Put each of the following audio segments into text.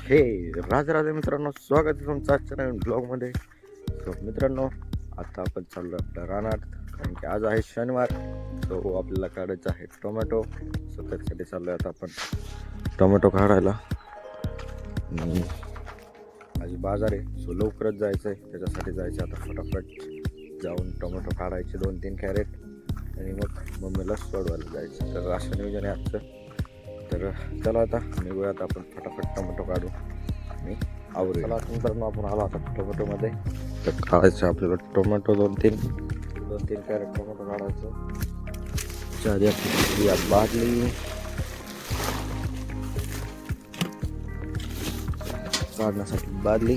हे राजा मित्रांनो, स्वागत आहे तुमचं आजच्या नवीन ब्लॉगमध्ये. मित्रांनो, आता आपण चाललो आपल्या रानात, कारण की आज आहे शनिवार. तो आपल्याला काढायचा आहे टोमॅटो. त्यासाठी चाललोय आता आपण टोमॅटो काढायला. आज बाजार आहे, सो लवकरच जायचं आहे. त्याच्यासाठी जायचं आता फटाफट जाऊन टोमॅटो काढायचे 2-3 कॅरेट आणि मग मम्मीला सोडवायला जायचं. तर असं नियोजन आहे आजचं. तर चला आता निघूयात आपण फटाफट टोमॅटो काढू आणि आवरू. चला मित्रांनो, आपण आलो आता टोमॅटोमध्ये. तर काढायचं आपल्याला टोमॅटो 2-3 कॅरेट टोमॅटो काढायचं. त्याच्या आधी आपली या बादली काढण्यासाठी बादली.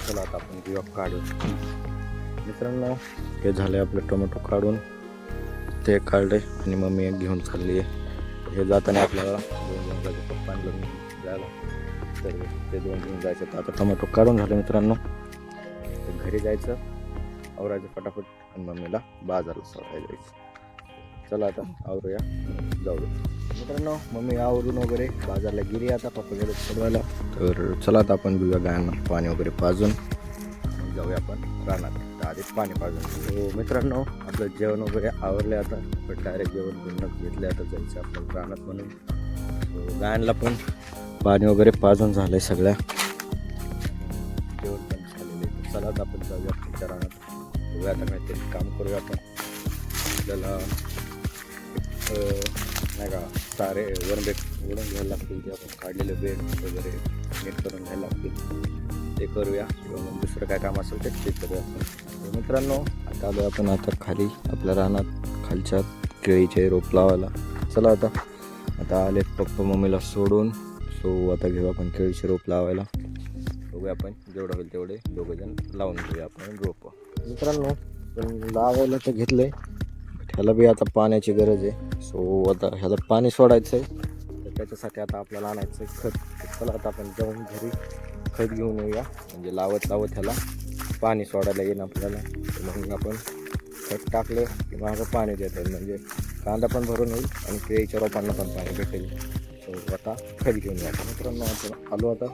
चला आता आपण घेऊ काढू. मित्रांनो, हे झाले आपले टोमॅटो काढून, ते काढले आणि मम्मी एक घेऊन चालली आहे. हे जाताना आपल्याला 2 घेऊन जायचं, पप्पांना जायला. तर ते 2 घेऊन जायचं. तर आता टोमॅटो काढून झाले मित्रांनो, तर घरी जायचं, आवरायचं फटाफट आणि मम्मीला बाजारला सोडायला जायचं. चला आता आवरूया, जाऊया मित्रांनो. मम्मी आवरून वगैरे बाजारला गेली, आता पप्पा गेले सोडवायला. तर चला आता आपण घेऊया गायांना पाणी वगैरे पाजून जाऊया आपण रानात. आधी पाणी पाजून. हो मित्रांनो, आपलं जेवण वगैरे आवरले. आता पण डायरेक्ट जेवण घेतले. आता जायचं आपलं रानात म्हणून. गायांना पण पाणी वगैरे पाजून झालंय, सगळ्या जेवण पण झालेलं आहे. चला आता आपण जाऊया तुमच्या रानात, बघूया आता काहीतरी काम करूया आपण. आपल्याला नाही का तारे वरबेट ओढून घ्यायला लागतील. ते आपण काढलेले बेड वगैरे नीट करून घ्यायला लागतील, ते करूया. किंवा मग दुसरं काय काम असेल ते करूया आपण. मित्रांनो, आता आलो आपण आता खाली आपल्या रानात, खालच्या केळीचे रोप लावायला. चला आता आले पप्पा मम्मीला सोडून. सो आता घेऊ आपण केळीचे रोप लावायला. बघूया आपण जेवढं होईल तेवढे 2 जण लावून घेऊया आपण रोप. मित्रांनो, पण लावायला तर घेतलंय, ह्याला बी आता पाण्याची गरज आहे. सो आता ह्याला पाणी सोडायचं आहे. तर त्याच्यासाठी आता आपल्याला आणायचं आहे खत. चला आता आपण जाऊन घरी खत घेऊन येऊया, म्हणजे लावत ह्याला पाणी सोडायला येईल आपल्याला. मग आपण खत टाकलं की माझं पाणी देतं, म्हणजे कांदा पण भरून होईल आणि केळीच्या रोपांना पण पाणी भेटेल. सो आता खत घेऊन या मित्रांनो. आपण आलो आता.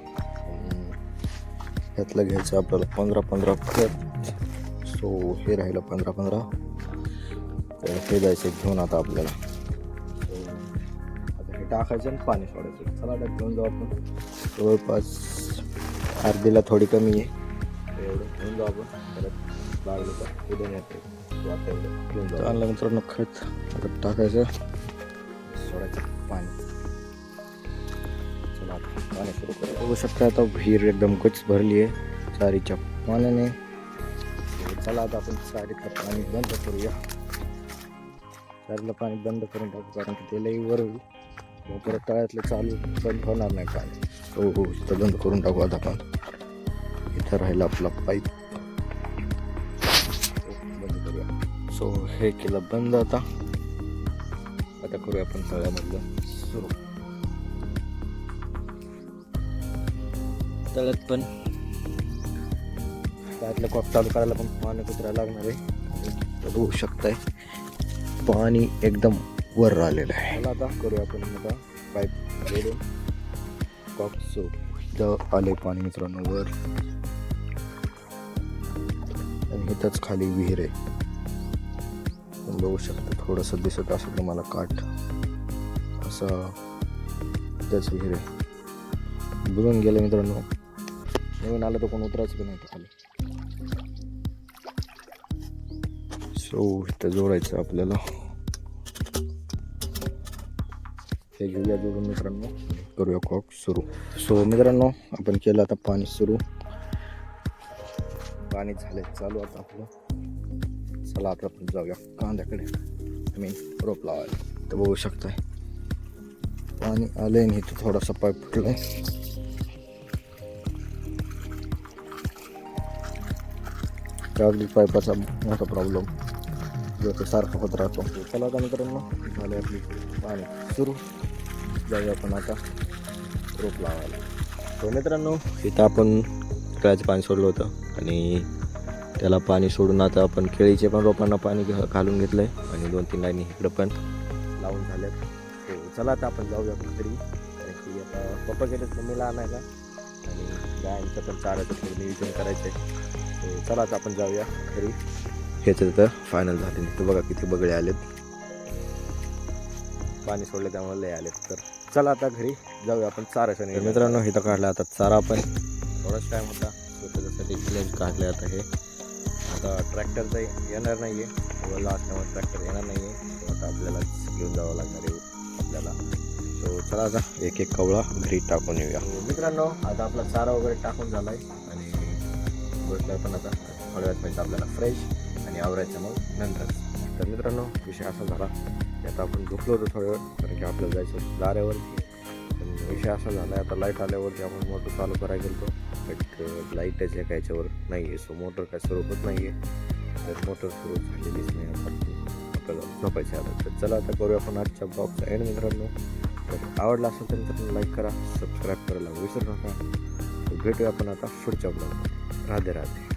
ह्यातलं घ्यायचं आपल्याला 15 खत. सो हे राहिलं 15. तर हे जायचं घेऊन आता आपल्याला. सो आता हे टाकायचं आणि पाणी सोडायचं. चला आता घेऊन जाऊ आपण. जवळपास अर्धीला थोडी कमी आहे, एवढं घेऊन जाऊ आपण. परत लागलं तर उद्या येते. आता एवढं घेऊन जाऊ. आणलं मित्रांनो खत. आता टाकायचं, सोडायचं पाणी. चला आता पाणी सुरू करूया. बघू शकता आता विहीर एकदम गच्च भरली आहे चारीच्या पाण्याने. चला आता आपण चारीतलं पाणी बंद करूया. चारीला पाणी बंद करून टाकू, कारण की त्यालाही वर होईल. मग परत तळ्यातलं चालू बंद होणार नाही पाणी. हो इथं बंद करून टाकू आता आपण. इथं राहिला आपला पाईप, बंद करूया. सो हे केलं बंद. आता करूया आपण तळ्यामधलं सुरू. तळ्यात पण त्यातलं कॉक चालू करायला पण पाणी कुत्रायला लागणार आहे. बघू शकताय पाणी एकदम वर आलेलं आहे. मला आता करूया आपण. आता पाईप जोडून कॉक सुरू आले पाणी मित्रांनो वर. आणि इथंच खाली विहीर आहे, बघू शकता. थोडंसं दिसत असं तुम्हाला काठ, असं त्याच विहीर आहे. बुडून गेलं मित्रांनो. नवीन आलं तर कोण उतरायचं की नाही खाली. सो इथं जोडायचं आपल्याला. हे घेऊया जोडून मित्रांनो, करूया कॉक सुरू. सो मित्रांनो, आपण केलं आता पाणी सुरू. पाणी झाले चालू आता आपलं. चला आता आपण जाऊया कांद्याकडे, रोप लावायला. तर बघू शकताय पाणी आलंय आणि इथं थोडासा पाईप फुटलाय. त्यावरील पाईपाचा मोठा प्रॉब्लेम जो ते सारखा होत राहतो. चला आता मित्रांनो, झाले आपली पाणी सुरू. जाऊया आपण आता रोप लावायला. तो मित्रांनो, इथं आपण तळ्याचं पाणी सोडलं होतं आणि त्याला पाणी सोडून आता आपण केळीचे पण रोपांना पाणी घालून घेतलं आहे आणि 2-3 लाईनी इकडं पण लावून झाल्यात. चला आता आपण जाऊया घरी, कारण की आता पप्पा गेलेत मम्मीला आणायला आणि गायांचं पण चाराचं थोडं नियोजन करायचं आहे. तर चला आता आपण जाऊया घरी. हेच तर फायनल झाले. तर बघा किती बगळे आलेत, पाणी सोडले त्यामुळे लय आलेत. तर चला आता घरी जाऊया आपण चाराच्या नाही. मित्रांनो इथं काढला आता चारा आपण, थोडाच टाईम होता त्याच्यासाठी क्लेंज काढले. आता हे आता ट्रॅक्टर तर येणार नाही आहे, ओला असल्यामुळे ट्रॅक्टर येणार नाही आहे. आता आपल्याला घेऊन जावं लागणार आहे आपल्याला. सो चला आता एक एक कवळा घरी टाकून येऊया. मित्रांनो आता आपला चारा वगैरे टाकून झाला आहे आणि बसलो पण आता थोड्या वेळात पाहिजे आपल्याला फ्रेश आणि आवरायचं मग नंतर. तर मित्रांनो विषय असा झाला की आता आपण झोपलो होतो थोड्या वेळ, कारण की आपल्याला जायचं दाऱ्यावरती. पण विषय असा झाला आहे आता लाईट आल्यावरती आपण मोटर चालू करायला गेलो, बट लाईटच एका याच्यावर नाही आहे. सो मोटर काय सुरू होत नाही आहे. तर मोटर सुरू झालेलीच नाही आता आपल्याला झोपायचं आता. तर चला आता करूया आपण आजच्या ब्लॉगचा एंड मित्रांनो. तर आवडला असेल तर मित्रांनो लाईक करा, सबस्क्राईब करायला विसरू नका. भेटूया आपण आता पुढच्या ब्लॉगमध्ये. राधे राधे.